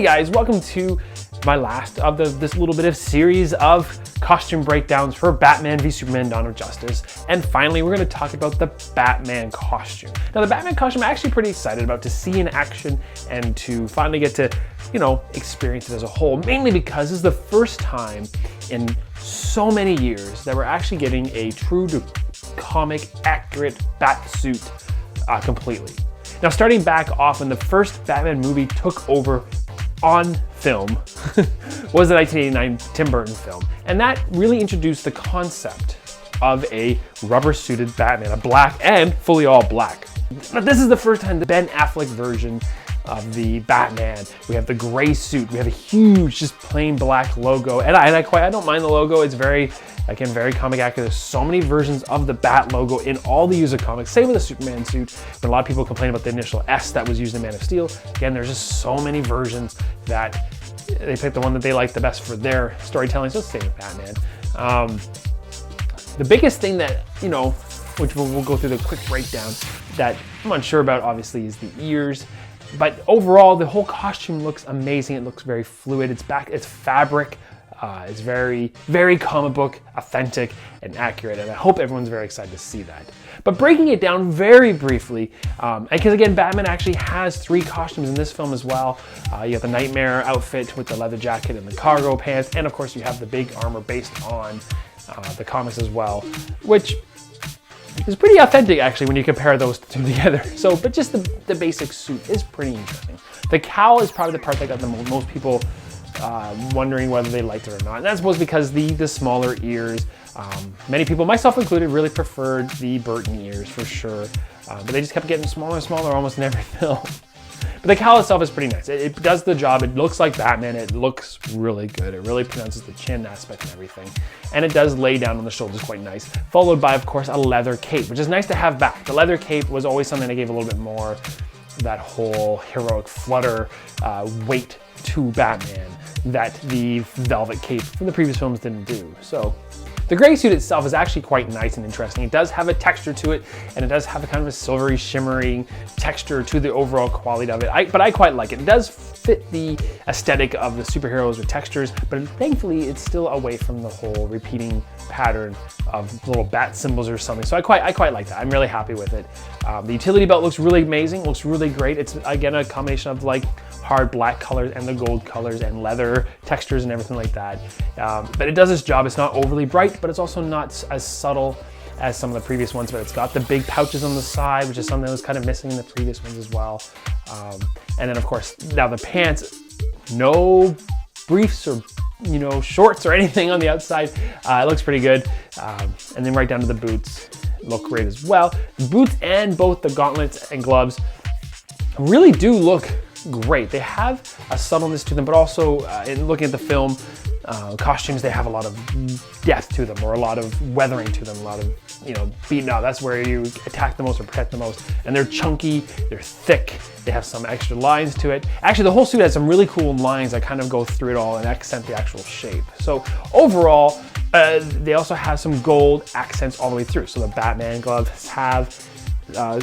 Hey guys, welcome to my last of this little bit of series of costume breakdowns for Batman v Superman Dawn of Justice. And finally, we're going to talk about the Batman costume. Now, the Batman costume I'm actually pretty excited about to see in action and to finally get to, experience it as a whole, mainly because this is the first time in so many years that we're actually getting a true to comic accurate bat suit completely. Now, starting back off when the first Batman movie took over on film was the 1989 Tim Burton film. And that really introduced the concept of a rubber-suited Batman, a black and fully all black. But this is the first time the Ben Affleck version of the Batman. We have the gray suit, we have a huge, just plain black logo. And I don't mind the logo, it's very comic accurate. There's so many versions of the Bat logo in all the user comics. Same with the Superman suit. When a lot of people complain about the initial S that was used in Man of Steel, again, there's just so many versions that they pick the one that they like the best for their storytelling. So it's the same with Batman. The biggest thing that, which we'll go through the quick breakdown, that I'm unsure about obviously is the ears. But overall, the whole costume looks amazing. It looks very fluid. It's fabric. It's very, very comic book, authentic, and accurate, and I hope everyone's very excited to see that. But breaking it down very briefly, because again, Batman actually has 3 costumes in this film as well. You have the Nightmare outfit with the leather jacket and the cargo pants, and of course you have the big armor based on the comics as well, which is pretty authentic actually when you compare those two together. So, but just the basic suit is pretty interesting. The cowl is probably the part that got the most people wondering whether they liked it or not. And that's mostly because the smaller ears. Many people, myself included, really preferred the Burton ears for sure. But they just kept getting smaller and smaller almost in every film. But the cowl itself is pretty nice. It does the job. It looks like Batman. It looks really good. It really pronounces the chin aspect and everything. And it does lay down on the shoulders quite nice. Followed by, of course, a leather cape, which is nice to have back. The leather cape was always something that gave a little bit more that whole heroic flutter weight to Batman that the velvet cape from the previous films didn't do. So the gray suit itself is actually quite nice and interesting. It does have a texture to it, and it does have a kind of a silvery, shimmering texture to the overall quality of it. But I quite like it. It does fit the aesthetic of the superheroes with textures, but thankfully it's still away from the whole repeating pattern of little bat symbols or something. So I quite like that. I'm really happy with it. The utility belt looks really amazing, looks really great. It's again a combination of like hard black colors and the gold colors and leather textures and everything like that. But it does its job. It's not overly bright, but it's also not as subtle as some of the previous ones, but it's got the big pouches on the side, which is something that was kind of missing in the previous ones as well. And then of course, now the pants, no briefs or shorts or anything on the outside. It looks pretty good. And then right down to the boots look great as well. The boots and both the gauntlets and gloves really do look great. They have a subtleness to them, but also in looking at the film costumes, they have a lot of depth to them, or a lot of weathering to them, a lot of beating out. That's where you attack the most or protect the most. And they're chunky, they're thick, they have some extra lines to it. Actually, the whole suit has some really cool lines that kind of go through it all and accent the actual shape. So overall, they also have some gold accents all the way through. So the Batman gloves have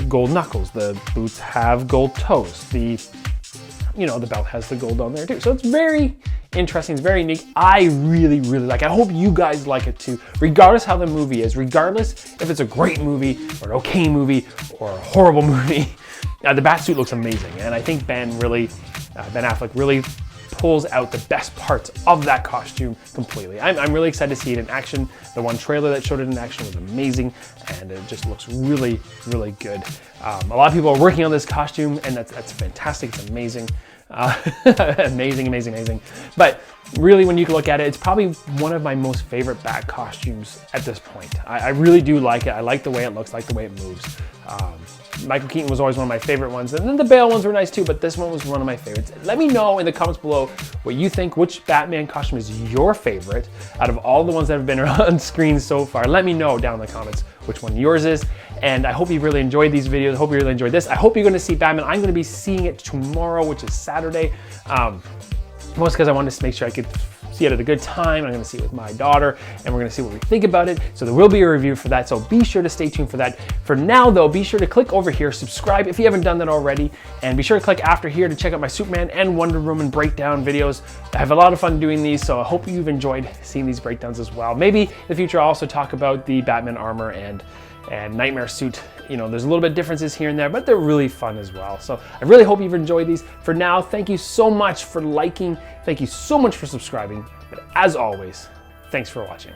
gold knuckles, the boots have gold toes, the belt has the gold on there too. So it's very interesting, it's very unique. I really, really like it. I hope you guys like it too, regardless how the movie is, regardless if it's a great movie or an okay movie or a horrible movie. The Batsuit looks amazing, and I think Ben Affleck really pulls out the best parts of that costume completely. I'm really excited to see it in action. The one trailer that showed it in action was amazing, and it just looks really, really good. A lot of people are working on this costume, and that's fantastic. It's amazing. Amazing. But really, when you look at it, it's probably one of my most favorite Bat costumes at this point. I really do like it. I like the way it looks, like the way it moves. Michael Keaton was always one of my favorite ones, and then the Bale ones were nice too, but this one was one of my favorites. Let me know in the comments below what you think, which Batman costume is your favorite out of all the ones that have been on screen so far. Let me know down in the comments which one yours is, and I hope you really enjoyed these videos. I hope you really enjoyed this. I hope you're gonna see Batman. I'm gonna be seeing it tomorrow, which is Saturday. Most because I wanted to make sure I could see it at a good time. I'm gonna see it with my daughter, and we're gonna see what we think about it. So there will be a review for that, so be sure to stay tuned for that. For now though, be sure to click over here, subscribe if you haven't done that already, and be sure to click after here to check out my Superman and Wonder Woman breakdown videos. I have a lot of fun doing these, so I hope you've enjoyed seeing these breakdowns as well. Maybe in the future I'll also talk about the Batman armor and Nightmare suit. You know, there's a little bit differences here and there, but they're really fun as well. So I really hope you've enjoyed these. For now, thank you so much for liking. Thank you so much for subscribing. But as always, thanks for watching.